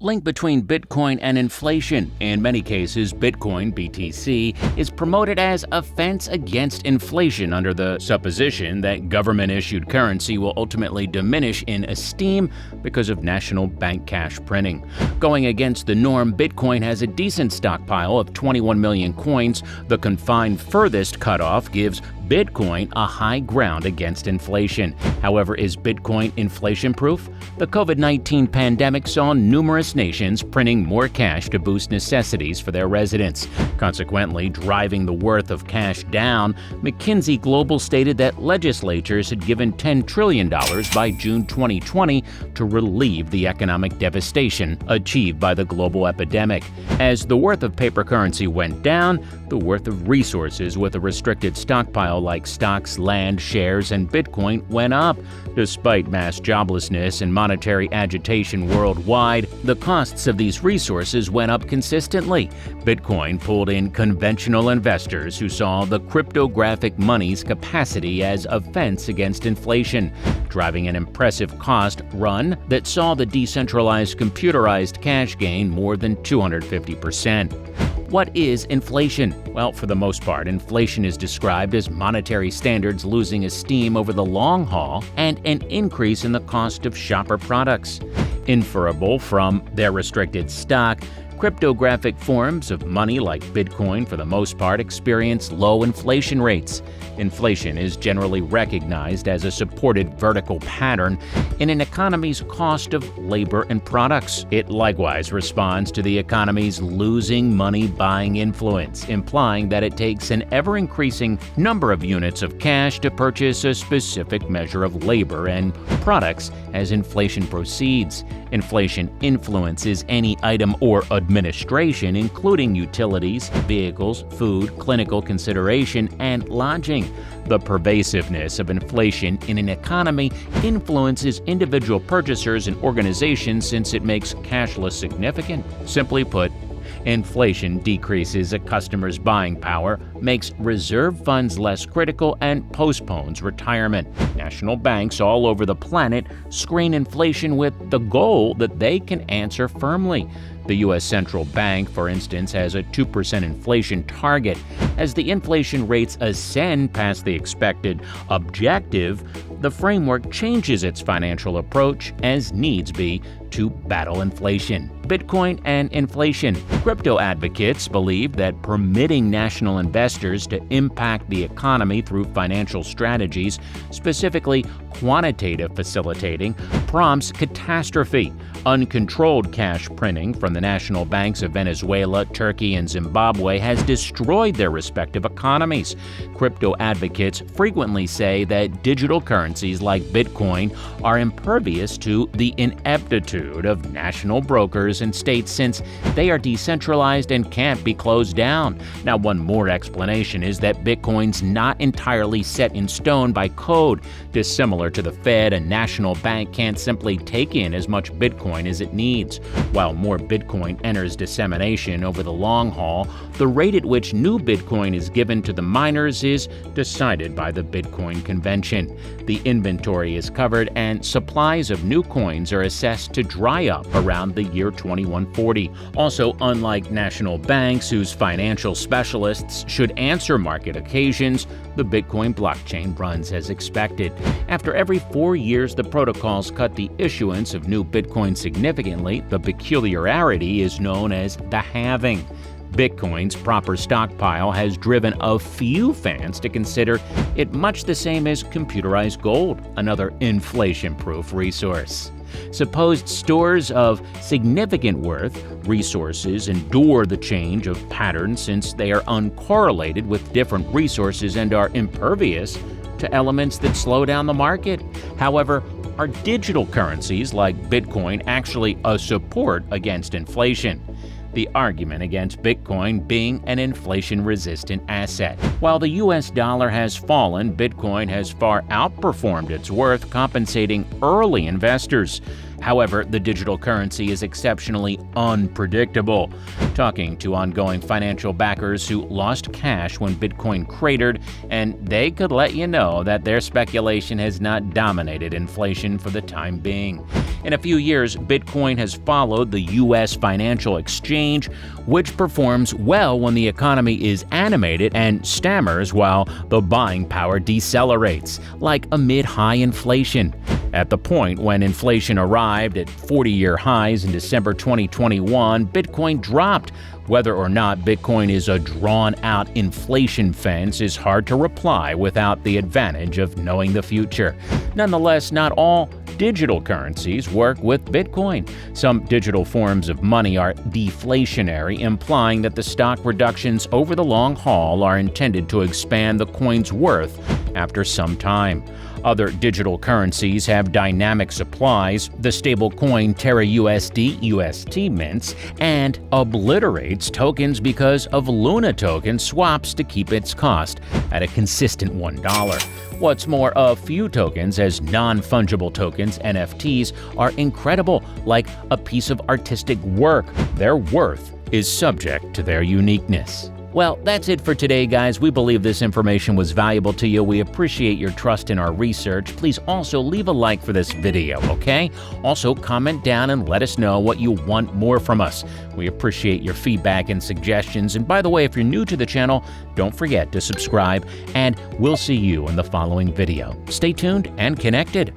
Link between Bitcoin and inflation. In many cases, Bitcoin, BTC, is promoted as a fence against inflation under the supposition that government-issued currency will ultimately diminish in esteem because of national bank cash printing. Going against the norm, Bitcoin has a decent stockpile of 21 million coins. The confined furthest cutoff gives Bitcoin a high ground against inflation. However, is Bitcoin inflation-proof? The COVID-19 pandemic saw numerous nations printing more cash to boost necessities for their residents. Consequently, driving the worth of cash down, McKinsey Global stated that legislatures had given $10 trillion by June 2020 to relieve the economic devastation achieved by the global epidemic. As the worth of paper currency went down, the worth of resources with a restricted stockpile like stocks, land, shares, and Bitcoin went up. Despite mass joblessness and monetary agitation worldwide, the costs of these resources went up consistently. Bitcoin pulled in conventional investors who saw the cryptographic money's capacity as a fence against inflation, driving an impressive cost run that saw the decentralized computerized cash gain more than 250%. What is inflation? Well, for the most part, inflation is described as monetary standards losing esteem over the long haul and an increase in the cost of shopper products. Inferable from their restricted stock, cryptographic forms of money like Bitcoin, for the most part, experience low inflation rates. Inflation is generally recognized as a supported vertical pattern in an economy's cost of labor and products. It likewise responds to the economy's losing money buying influence, implying that it takes an ever-increasing number of units of cash to purchase a specific measure of labor and products as inflation proceeds. Inflation influences any item or administration, including utilities, vehicles, food, clinical consideration, and lodging. The pervasiveness of inflation in an economy influences individual purchasers and organizations since it makes cashless significant. Simply put, inflation decreases a customer's buying power, makes reserve funds less critical, and postpones retirement. National banks all over the planet screen inflation with the goal that they can answer firmly. The U.S. Central Bank, for instance, has a 2% inflation target. As the inflation rates ascend past the expected objective, the framework changes its financial approach as needs be to battle inflation. Bitcoin and inflation. Crypto advocates believe that permitting national investors to impact the economy through financial strategies, specifically quantitative facilitating, prompts catastrophe. Uncontrolled cash printing from the national banks of Venezuela, Turkey, and Zimbabwe has destroyed their respective economies. Crypto advocates frequently say that digital currencies like Bitcoin are impervious to the ineptitude of national brokers and states since they are decentralized and can't be closed down. Now, one more explanation is that Bitcoin's not entirely set in stone by code. Dissimilar to the Fed, a national bank can't simply take in as much Bitcoin as it needs. While more Bitcoin enters dissemination over the long haul, the rate at which new Bitcoin is given to the miners is decided by the Bitcoin Convention. The inventory is covered and supplies of new coins are assessed to dry up around the year 2140. Also, unlike national banks whose financial specialists should answer market occasions, the Bitcoin blockchain runs as expected. After every 4 years, the protocols cut the issuance of new Bitcoin significantly. The peculiarity is known as the halving. Bitcoin's proper stockpile has driven a few fans to consider it much the same as computerized gold, another inflation-proof resource. Supposed stores of significant worth, resources endure the change of patterns since they are uncorrelated with different resources and are impervious to elements that slow down the market. However, are digital currencies like Bitcoin actually a support against inflation? The argument against Bitcoin being an inflation-resistant asset. While the U.S. dollar has fallen, Bitcoin has far outperformed its worth, compensating early investors. However, the digital currency is exceptionally unpredictable. Talking to ongoing financial backers who lost cash when Bitcoin cratered, and they could let you know that their speculation has not dominated inflation for the time being. In a few years, Bitcoin has followed the U.S. financial exchange, which performs well when the economy is animated and stammers while the buying power decelerates, like amid high inflation. At the point when inflation arrived at 40-year highs in December 2021, Bitcoin dropped. Whether or not Bitcoin is a drawn-out inflation fence is hard to reply without the advantage of knowing the future. Nonetheless, not all digital currencies work with Bitcoin. Some digital forms of money are deflationary, implying that the stock reductions over the long haul are intended to expand the coin's worth after some time. Other digital currencies have dynamic supplies. The stablecoin Terra USD UST mints and obliterates tokens because of Luna token swaps to keep its cost at a consistent $1. What's more, a few tokens, as non-fungible tokens, NFTs, are incredible, like a piece of artistic work. Their worth is subject to their uniqueness. Well, that's it for today, guys. We believe this information was valuable to you. We appreciate your trust in our research. Please also leave a like for this video, okay? Also, comment down and let us know what you want more from us. We appreciate your feedback and suggestions. And by the way, if you're new to the channel, don't forget to subscribe, and we'll see you in the following video. Stay tuned and connected.